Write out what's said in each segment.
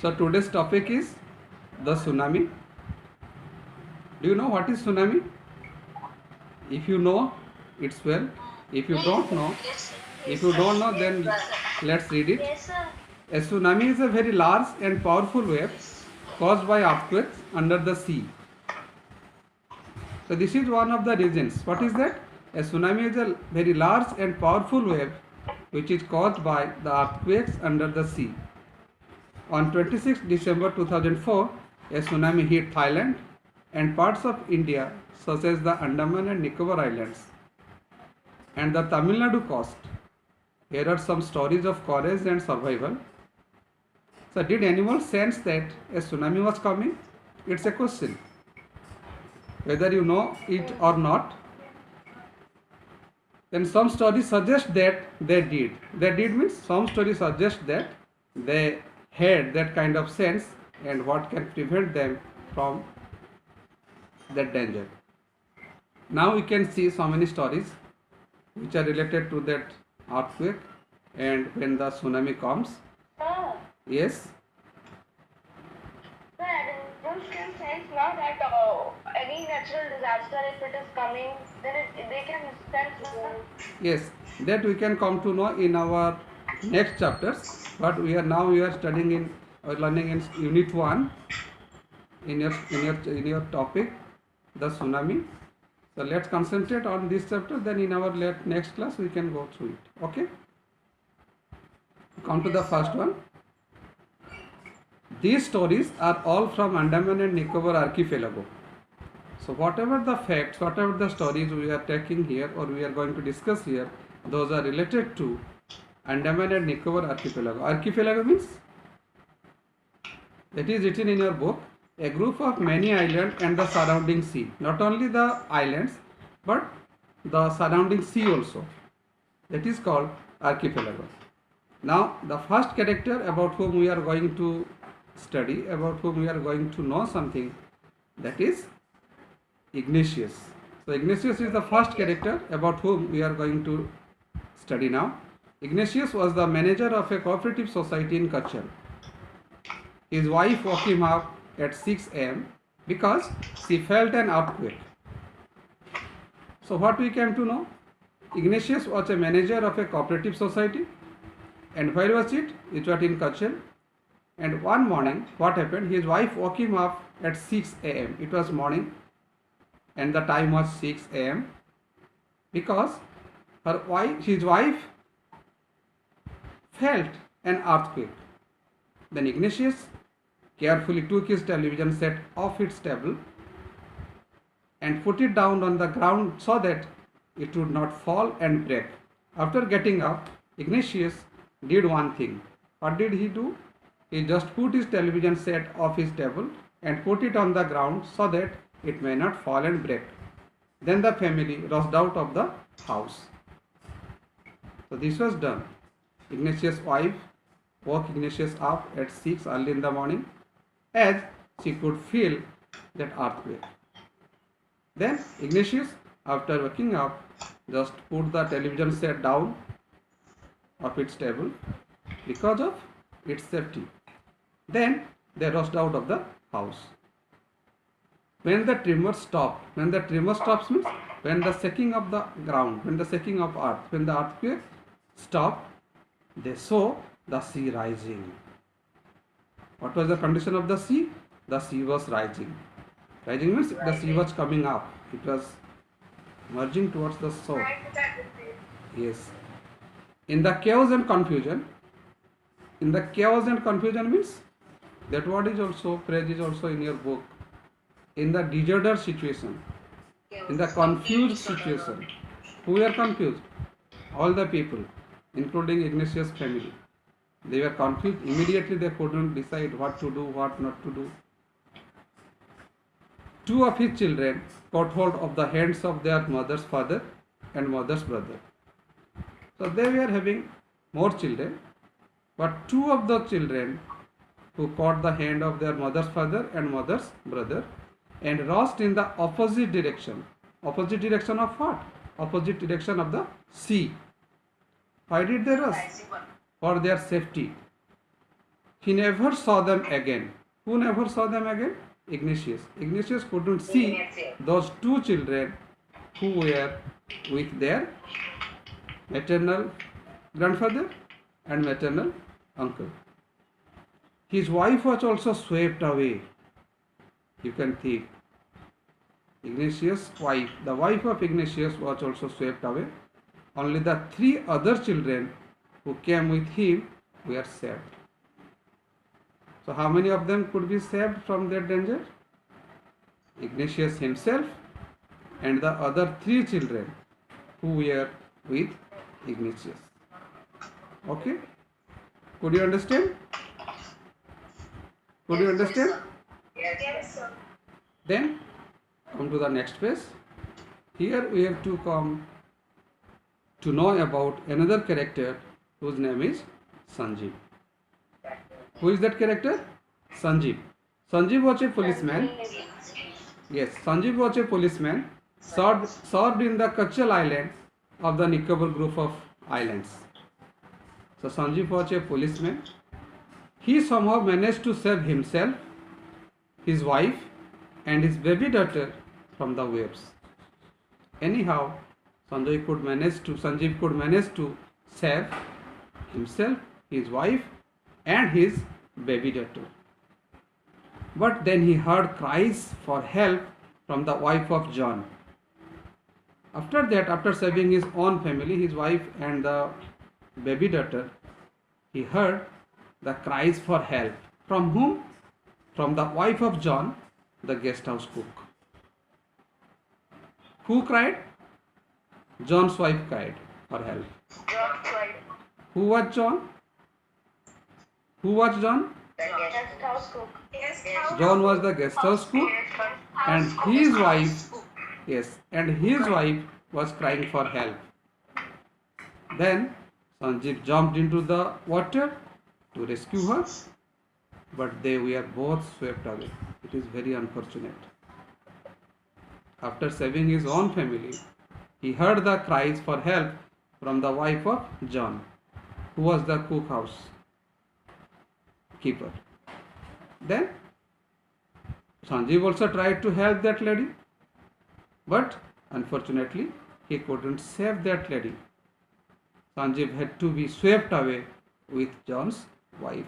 So today's topic is the tsunami. Do you know what is tsunami? If you know, it's well. If you don't know, if you don't know, then let's read it. A tsunami is a very large and powerful wave caused by earthquakes under the sea. So this is one of the reasons. What is that? A tsunami is a very large and powerful wave which is caused by the earthquakes under the sea. On 26 December 2004, a tsunami hit Thailand and parts of India such as the Andaman and Nicobar Islands and the Tamil Nadu coast. Here are some stories of courage and survival. So did anyone sense that a tsunami was coming? It's a question. Whether you know it or not, then some stories suggest that they did. They did means some stories suggest that they had that kind of sense and what can prevent them from that danger. Now we can see so many stories which are related to that earthquake and when the tsunami comes. Yes. Don't can sense now that any natural disaster, if it is coming, then they can sense. Yes, that we can come to know in our next chapters. But we are studying in or learning in Unit 1 in your topic, the tsunami. So let's concentrate on this chapter. Then in our next class we can go through it. Okay. Come to the first one. These stories are all from Andaman and Nicobar archipelago. So whatever the facts, whatever the stories we are taking here or we are going to discuss here, those are related to Andaman and Nicobar archipelago. Archipelago means, that is written in your book, a group of many islands and the surrounding sea. Not only the islands, but the surrounding sea also. That is called archipelago. Now the first character about whom we are going to study, about whom we are going to know something, that is Ignatius. So Ignatius is the first character about whom we are going to study now. Ignatius was the manager of a cooperative society in Kachal. His wife woke him up at 6 am because she felt an earthquake. So what we came to know? Ignatius was a manager of a cooperative society. And where was it? It was in Kachal. And one morning, what happened? His wife woke him up at 6 am. It was morning and the time was 6 am because his wife felt an earthquake. Then Ignatius carefully took his television set off its table and put it down on the ground so that it would not fall and break. After getting up, Ignatius did one thing. What did he do? He just put his television set off his table and put it on the ground so that it may not fall and break. Then the family rushed out of the house. So this was done. Ignatius' wife woke Ignatius up at 6 early in the morning as she could feel that earthquake. Then Ignatius, after waking up, just put the television set down of its table because of its safety. Then they rushed out of the house. When the tremor stopped, when the tremor stops means when the shaking of the ground, when the shaking of earth, when the earthquake stopped, they saw the sea rising. What was the condition of the sea? The sea was rising. Rising means the sea was coming up. It was merging towards the shore. Yes. In the chaos and confusion means that word is also, phrase is also in your book. In the disordered situation, in the confused situation. Who were confused? All the people, including Ignatius' family. They were confused. Immediately they couldn't decide what to do, what not to do. Two of his children caught hold of the hands of their mother's father and mother's brother. So they were having more children, but two of the children who caught the hand of their mother's father and mother's brother and rushed in the opposite direction. Opposite direction of what? Opposite direction of the sea. Why did they rush? For their safety. He never saw them again. Who never saw them again? Ignatius. Ignatius couldn't see those two children who were with their maternal grandfather and maternal uncle. His wife was also swept away. You can think. Ignatius' wife, the wife of Ignatius was also swept away. Only the three other children who came with him were saved. So how many of them could be saved from their danger? Ignatius himself and the other three children who were with Ignatius. Okay? Could you understand? Could you understand? Yes, sir. Then come to the next page. Here we have to come to know about another character whose name is Sanjeev. Who is that character? Sanjeev. Sanjeev was a policeman. Yes, Sanjeev was a policeman served in the Kachal Islands of the Nicobar group of islands. So Sanjeev was a policeman. He somehow managed to save himself, his wife, and his baby daughter from the waves. Anyhow, Sanjeev could manage to save himself, his wife, and his baby daughter. But then he heard cries for help from the wife of John. After that, after saving his own family, his wife and the baby daughter, he heard the cries for help. From whom? From the wife of John, the guest house cook. Who cried? John's wife cried for help. John's wife. Who was John? Who was John? The guest house cook. John was the guest house cook, and his wife, yes, and his wife was crying for help. Then Sanjeev jumped into the water to rescue her, but they were both swept away. It is very unfortunate. After saving his own family, he heard the cries for help from the wife of John, who was the cookhouse keeper. Then Sanjeev also tried to help that lady, but unfortunately he couldn't save that lady. Sanjeev had to be swept away with John's wife.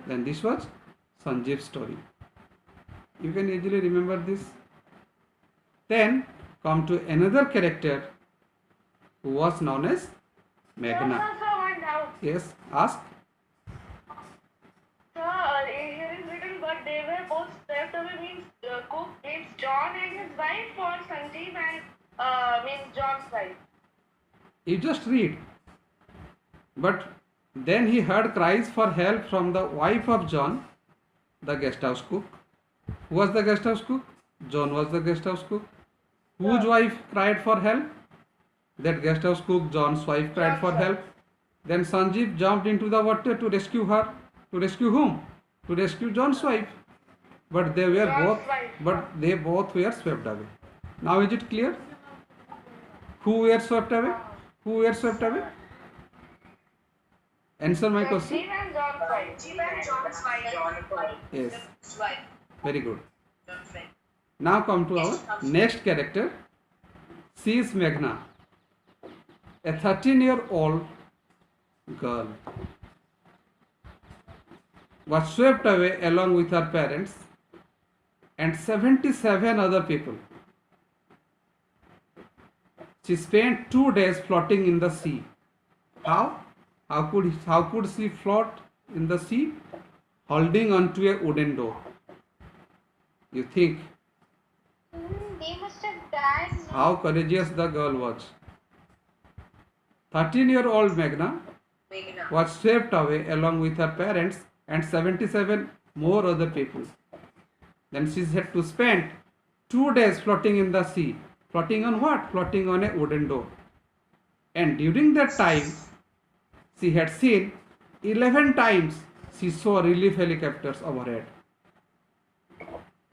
Then this was Sanjeev's story. You can easily remember this. Then come to another character who was known as Meghna. One doubt. Yes, ask. Sir, here is written, but they were both swept away means cook means John and his wife, or Sanjeev and means John's wife. You just read. But then he heard cries for help from the wife of John, the guest house cook. Who was the guest house cook? John was the guest house cook. Whose wife cried for help? That guest house cook, John's wife, cried for help. Then Sanjeev jumped into the water to rescue her. To rescue whom? To rescue John's wife. But they both were swept away. Now is it clear? Who were swept away? Who were swept away? Answer my question. Sanjeev and John's wife. Sanjeev and John's wife. Yes. Very good. Now come to our next character. She is Meghna, a 13-year-old girl, was swept away along with her parents and 77 other people. She spent 2 days floating in the sea. How? How could she float in the sea? Holding onto a wooden door. You think They must have died. how courageous the girl was. 13-year-old Meghna was swept away along with her parents and 77 more other people. Then she had to spend 2 days floating in the sea. Floating on what? Floating on a wooden door. And during that time, she had seen 11 times she saw relief helicopters overhead.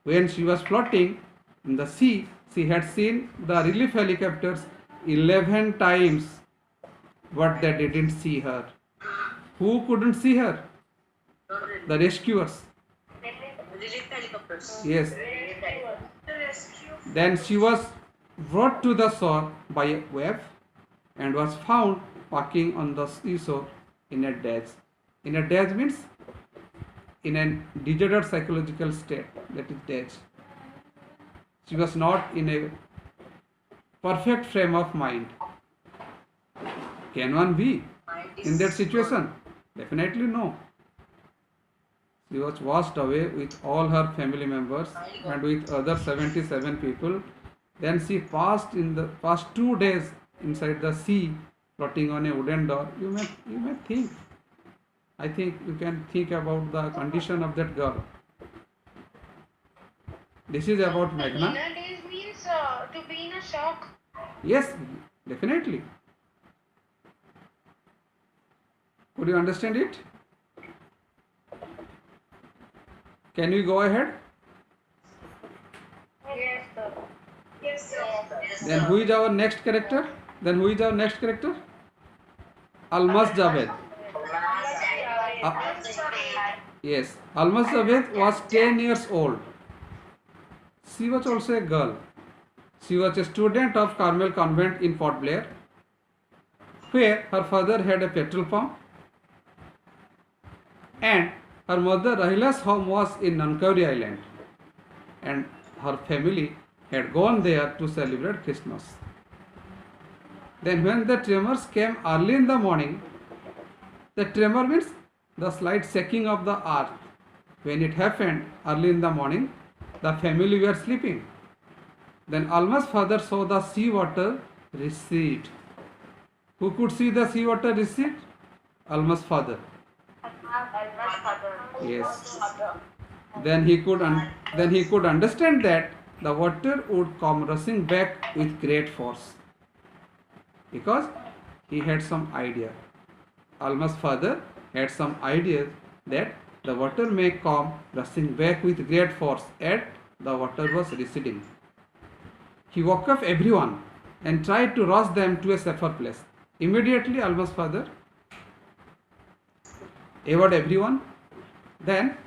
When she was floating in the sea, she had seen the relief helicopters 11 times, but they didn't see her. Who couldn't see her? The rescuers. Relief helicopters. Yes. Rescue. Then she was brought to the shore by a wave and was found walking on the seashore in a daze. In a daze means in a deserted psychological state, that is daze. She was not in a perfect frame of mind. Can one be in that situation? Definitely no. She was washed away with all her family members and with other 77 people. Then she passed 2 days inside the sea, floating on a wooden door. You may think. I think you can think about the condition of that girl. This is about Meghna. Inner days means to be in a shock. Yes, definitely. Could you understand it? Can we go ahead? Yes, sir. Yes, sir. Then who is our next character? Almas Javed. Yes, Almas Javed was 10 years old. She was also a girl. She was a student of Carmel Convent in Port Blair, where her father had a petrol pump, and her mother Rahila's home was in Nankauri Island, and her family had gone there to celebrate Christmas. Then when the tremors came early in the morning, the tremor means the slight shaking of the earth. When it happened early in the morning, the family were sleeping. Then Alma's father saw the sea water recede. Who could see the sea water recede? Alma's father. Yes. Then he could understand that the water would come rushing back with great force, because he had some idea. Alma's father had some ideas that the water may come rushing back with great force as the water was receding. He woke up everyone and tried to rush them to a safer place. Immediately Alma's father awoke everyone. Then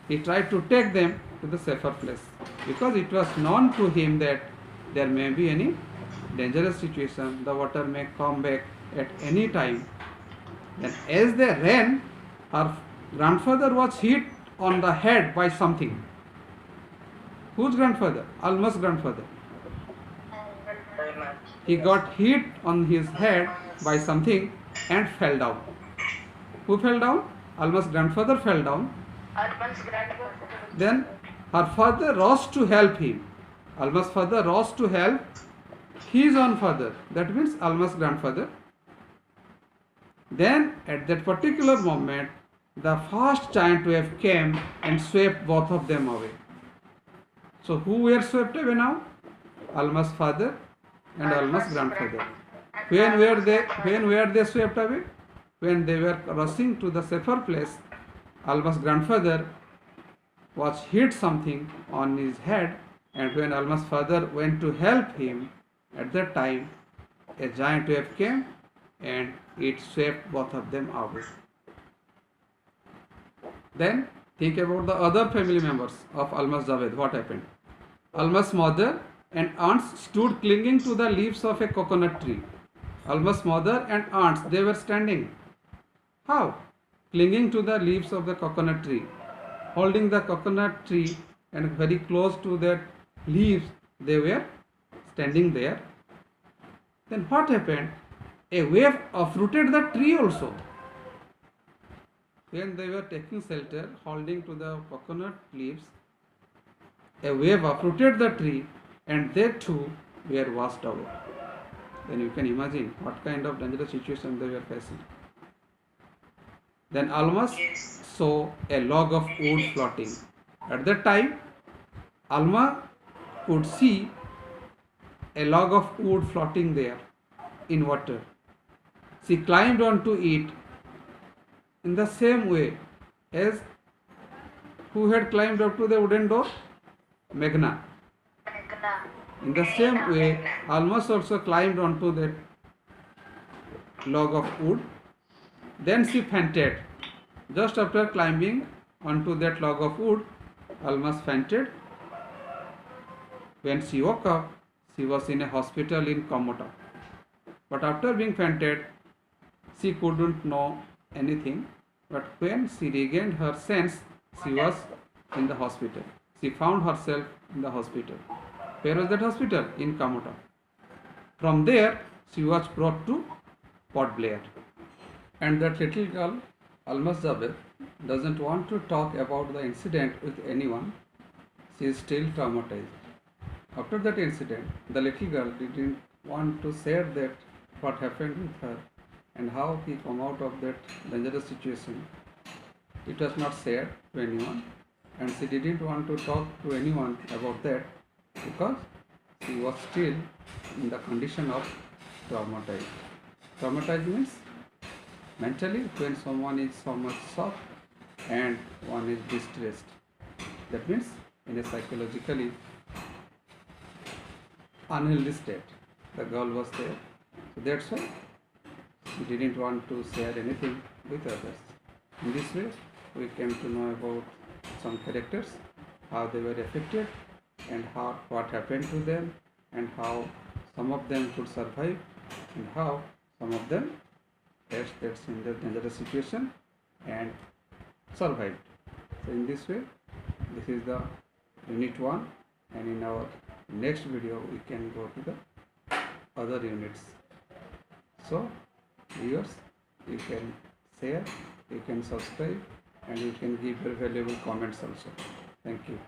he tried to take them to the safer place, because it was known to him that there may be any dangerous situation. The water may come back at any time. And as they ran, her grandfather was hit on the head by something. Whose grandfather? Alma's grandfather. He got hit on his head by something and fell down. Who fell down? Alma's grandfather fell down. Alma's grandfather. Then her father rushed to help him. Alma's father rushed to help his own father. That means Alma's grandfather. Then at that particular moment, the first giant wave came and swept both of them away. So who were swept away now? Alma's father and Alma's grandfather. When were they swept away? When they were rushing to the safer place, Alma's grandfather was hit something on his head, and when Alma's father went to help him, at that time a giant wave came and it swept both of them away. Then think about the other family members of Almas Javed. What happened? Alma's mother and aunts stood clinging to the leaves of a coconut tree. Alma's mother and aunts, they were standing. How? Clinging to the leaves of the coconut tree, holding the coconut tree, and very close to that leaves they were standing there. Then what happened? A wave uprooted the tree also. When they were taking shelter, holding to the coconut leaves, a wave uprooted the tree, and they too were washed away. Then you can imagine what kind of dangerous situation they were facing. Then Almas saw a log of wood floating. At that time, Alma could see a log of wood floating there in water. She climbed onto it in the same way as who had climbed up to the wooden door? Meghna. In the same way, Almas also climbed onto that log of wood. Then she fainted. Just after climbing, onto that log of wood, almost fainted. When she woke up, she was in a hospital in Komota. But after being fainted, she couldn't know anything. But when she regained her sense, she was in the hospital. She found herself in the hospital. Where was that hospital? In Komota. From there, she was brought to Port Blair. And that little girl, Almas Jabed, doesn't want to talk about the incident with anyone. She is still traumatized. After that incident, the little girl didn't want to share that what happened with her and how he come out of that dangerous situation. It was not shared to anyone, and she didn't want to talk to anyone about that because she was still in the condition of traumatized. Traumatized means mentally when someone is so much shocked and one is distressed. That means in a psychologically unhealthy state. The girl was there. So that's why she didn't want to share anything with others. In this way, we came to know about some characters, how they were affected, and what happened to them, and how some of them could survive, and how some of them faced that dangerous situation and survived. So in this way, this is the unit 1, and in our next video we can go to the other units. So viewers, you can share, you can subscribe, and you can give your valuable comments also. Thank you.